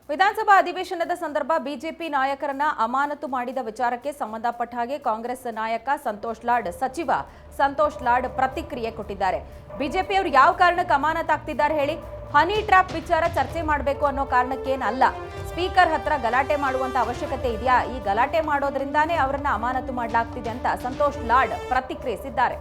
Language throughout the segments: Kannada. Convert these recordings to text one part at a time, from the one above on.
ವಿಧಾನಸಭಾ ಅಧಿವೇಶನದ ಸಂದರ್ಭ ಬಿಜೆಪಿ ನಾಯಕರನ್ನ ಅಮಾನತು ಮಾಡಿದ ವಿಚಾರಕ್ಕೆ ಸಂಬಂಧಪಟ್ಟ ಹಾಗೆ ಕಾಂಗ್ರೆಸ್ ನಾಯಕ ಸಚಿವ ಸಂತೋಷ್ ಲಾಡ್ ಪ್ರತಿಕ್ರಿಯೆ ಕೊಟ್ಟಿದ್ದಾರೆ. ಬಿಜೆಪಿಯವರು ಯಾವ ಕಾರಣಕ್ಕೆ ಅಮಾನತಾಗ್ತಿದ್ದಾರೆ ಹೇಳಿ? ಹನಿ ಟ್ರ್ಯಾಪ್ ವಿಚಾರ ಚರ್ಚೆ ಮಾಡಬೇಕು ಅನ್ನೋ ಕಾರಣಕ್ಕೇನಲ್ಲ. ಸ್ಪೀಕರ್ ಹತ್ರ ಗಲಾಟೆ ಮಾಡುವಂತ ಅವಶ್ಯಕತೆ ಇದೆಯಾ? ಈ ಗಲಾಟೆ ಮಾಡೋದ್ರಿಂದಾನೇ ಅವರನ್ನ ಅಮಾನತು ಮಾಡಲಾಗ್ತಿದೆ ಅಂತ ಸಂತೋಷ್ ಲಾಡ್ ಪ್ರತಿಕ್ರಿಯಿಸಿದ್ದಾರೆ.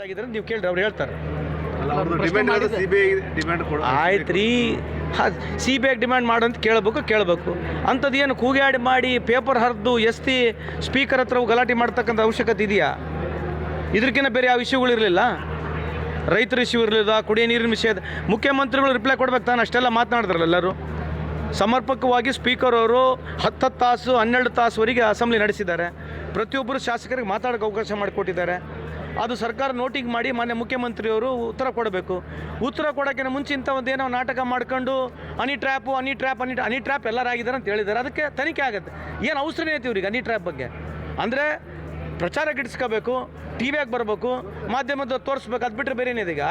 ಆಗಿದ್ರೆ ನೀವು ಕೇಳ್ರಿ, ಅವ್ರು ಹೇಳ್ತಾರೆ. ಆಯ್ತು ರೀ, CBI ಡಿಮ್ಯಾಂಡ್ ಮಾಡಂತ ಕೇಳಬೇಕು. ಅಂಥದ್ದು ಏನು ಕೂಗಾಡಿ ಮಾಡಿ ಪೇಪರ್ ಹರಿದು ಸ್ಪೀಕರ್ ಹತ್ರ ಗಲಾಟೆ ಮಾಡ್ತಕ್ಕಂಥ ಅವಶ್ಯಕತೆ ಇದೆಯಾ? ಇದಕ್ಕಿಂತ ಬೇರೆ ಯಾವ ಇಶ್ಯೂಗಳಿರಲಿಲ್ಲ. ರೈತರ ಇಶ್ಯೂ ಇರಲಿಲ್ಲ, ಕುಡಿಯೋ ನೀರಿನ ವಿಷಯದ ಮುಖ್ಯಮಂತ್ರಿಗಳು ರಿಪ್ಲೈ ಕೊಡ್ಬೇಕು ತಾನು. ಅಷ್ಟೆಲ್ಲ ಮಾತನಾಡಿದ್ರಲ್ಲ ಎಲ್ಲರೂ. ಸಮರ್ಪಕವಾಗಿ ಸ್ಪೀಕರ್ ಅವರು 10 ತಾಸು 12 ತಾಸುವರೆಗೆ ಅಸೆಂಬ್ಲಿ ನಡೆಸಿದ್ದಾರೆ. ಪ್ರತಿಯೊಬ್ಬರು ಶಾಸಕರಿಗೆ ಮಾತಾಡೋಕ್ಕೆ ಅವಕಾಶ ಮಾಡಿಕೊಟ್ಟಿದ್ದಾರೆ. ಅದು ಸರ್ಕಾರ ನೋಟಿಂಗ್ ಮಾಡಿ ಮಾನ್ಯ ಮುಖ್ಯಮಂತ್ರಿಯವರು ಉತ್ತರ ಕೊಡಬೇಕು. ಉತ್ತರ ಕೊಡೋಕ್ಕಿಂತ ಮುಂಚೆ ಇಂಥ ಒಂದೇನೋ ನಾಟಕ ಮಾಡ್ಕೊಂಡು ಹನಿ ಟ್ರ್ಯಾಪ್ ಎಲ್ಲರಾಗಿದ್ದಾರೆ ಅಂತ ಹೇಳಿದ್ದಾರೆ. ಅದಕ್ಕೆ ತನಿಖೆ ಆಗುತ್ತೆ. ಏನು ಅವಸರ ಐತಿ ಇವ್ರಿಗೆ ಹನಿ ಟ್ರ್ಯಾಪ್ ಬಗ್ಗೆ? ಅಂದರೆ ಪ್ರಚಾರ ಗಿಡಿಸ್ಕೋಬೇಕು, ಟಿವಿಯಾಗಿ ಬರಬೇಕು, ಮಾಧ್ಯಮದ ತೋರಿಸ್ಬೇಕು, ಅದು ಬಿಟ್ಟರೆ ಬೇರೆ ಏನಿದೆ ಈಗ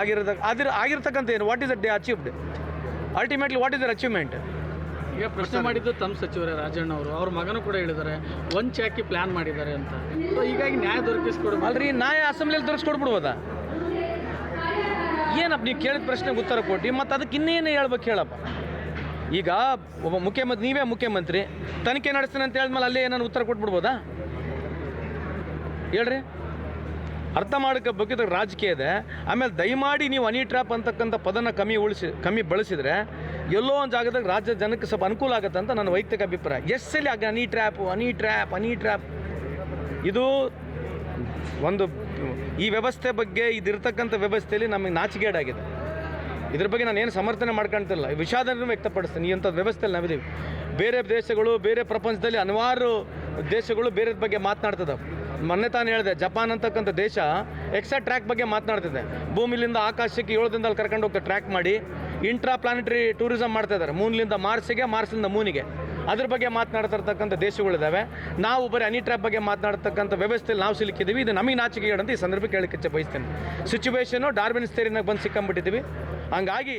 ಆಗಿರ್ತಕ್ಕಂಥ ಏನು? What is the achieved? Ultimately what is their achievement? ಈಗ ಪ್ರಶ್ನೆ ಮಾಡಿದ್ದು ತಮ್ಮ ಸಚಿವರೇ ರಾಜಣ್ಣ ಅವರು, ಅವ್ರ ಮಗನೂ ಕೂಡ ಹೇಳಿದ್ದಾರೆ ವಂಚಾಕಿ ಪ್ಲಾನ್ ಮಾಡಿದ್ದಾರೆ ಅಂತ. ಹೀಗಾಗಿ ನ್ಯಾಯ ದೊರಕಿಸ್ಕೊಡ್ಬೋದು ಅಲ್ರಿ. ನ್ಯಾಯ ಅಸೆಂಬ್ಲಿಯಲ್ಲಿ ದೊರಕಿಸ್ಕೊಡ್ಬಿಡ್ಬೋದಾ? ಏನಪ್ಪ ನೀವು ಕೇಳಿದ ಪ್ರಶ್ನೆಗೆ ಉತ್ತರ ಕೊಟ್ಟು ಮತ್ತು ಅದಕ್ಕೆ ಇನ್ನೇನು ಹೇಳ್ಬೇಕು ಹೇಳಪ್ಪ. ಈಗ ಒಬ್ಬ ನೀವೇ ಮುಖ್ಯಮಂತ್ರಿ ತನಿಖೆ ನಡೆಸ್ತಾನೆ ಅಂತ ಹೇಳಿದ್ಮೇಲೆ ಅಲ್ಲೇ ಏನಾದ್ರು ಉತ್ತರ ಕೊಟ್ಬಿಡ್ಬೋದಾ? ಹೇಳ್ರಿ. ಅರ್ಥ ಮಾಡ್ಕೋಬೇಕಿದ್ರೆ ರಾಜಕೀಯ ಇದೆ. ಆಮೇಲೆ ದಯಮಾಡಿ ನೀವು ಹನಿ ಟ್ರ್ಯಾಪ್ ಅಂತಕ್ಕಂಥ ಪದನ ಕಮ್ಮಿ ಬಳಸಿದರೆ ಎಲ್ಲೋ ಒಂದು ಜಾಗದಾಗ ರಾಜ್ಯ ಜನಕ್ಕೆ ಸ್ವಲ್ಪ ಅನುಕೂಲ ಆಗುತ್ತೆ ಅಂತ ನನ್ನ ವೈಯಕ್ತಿಕ ಅಭಿಪ್ರಾಯ. ಎಷ್ಟಲ್ಲಿ ಆಗ ಹನಿ ಟ್ರ್ಯಾಪ್ ಇದು ಒಂದು ಈ ವ್ಯವಸ್ಥೆ ಬಗ್ಗೆ, ಇದಿರ್ತಕ್ಕಂಥ ವ್ಯವಸ್ಥೆಯಲ್ಲಿ ನಮಗೆ ನಾಚಿಕೆಗೇಡಾಗಿದೆ. ಇದ್ರ ಬಗ್ಗೆ ನಾನು ಏನು ಸಮರ್ಥನೆ ಮಾಡ್ಕೊಳ್ತಿಲ್ಲ, ವಿಷಾದನೂ ವ್ಯಕ್ತಪಡಿಸ್ತೀನಿ. ಈ ಅಂಥದ್ದು ವ್ಯವಸ್ಥೆಯಲ್ಲಿ ನಾವಿದ್ದೀವಿ. ಬೇರೆ ದೇಶಗಳು, ಬೇರೆ ಪ್ರಪಂಚದಲ್ಲಿ ಹಲವಾರು ದೇಶಗಳು ಬೇರೆ ಬಗ್ಗೆ ಮಾತನಾಡ್ತಿದ್ದಾವೆ. ಮೊನ್ನೆ ತಾನು ಹೇಳಿದೆ, ಜಪಾನ್ ಅಂತಕ್ಕಂಥ ದೇಶ ಎಕ್ಸ್ಟ್ರಾ ಟ್ರ್ಯಾಕ್ ಬಗ್ಗೆ ಮಾತನಾಡ್ತಿದೆ. ಭೂಮಿಲಿಂದ ಆಕಾಶಕ್ಕೆ 7 ದಿನದಲ್ಲಿ ಕರ್ಕೊಂಡು ಹೋಗ್ತಾರೆ ಟ್ರ್ಯಾಕ್ ಮಾಡಿ. ಇಂಟ್ರಾ ಪ್ಲಾನೆಟರಿ ಟೂರಿಸಮ್ ಮಾಡ್ತಾ ಇದ್ದಾರೆ. ಮೂನ್ಲಿಂದ ಮಾರ್ಸಿಗೆ, ಮಾರ್ಸಿಂದ ಮೂನಿಗೆ. ಅದ್ರ ಬಗ್ಗೆ ಮಾತನಾಡ್ತಿರ್ತಕ್ಕಂಥ ದೇಶಗಳಿದ್ದಾವೆ. ನಾವು ಬರೀ ಹನಿ ಟ್ರ್ಯಾಪ್ ಬಗ್ಗೆ ಮಾತನಾಡ್ತಕ್ಕಂಥ ವ್ಯವಸ್ಥೆಯಲ್ಲಿ ನಾವು ಸಿಲುಕಿದ್ದೀವಿ. ಇದು ನಮಗೆ ನಾಚಿಕೆ ಅಂತ ಈ ಸಂದರ್ಭಕ್ಕೆ ಹೇಳಕ್ಕೆ ಬಯಸ್ತೇನೆ. ಸಿಚುವೇಶನು ಡಾರ್ವಿನ್ ಥಿಯರಿನಾಗ ಬಂದು ಸಿಕ್ಕಂಬಿಟ್ಟಿದ್ದೀವಿ. ಹಂಗಾಗಿ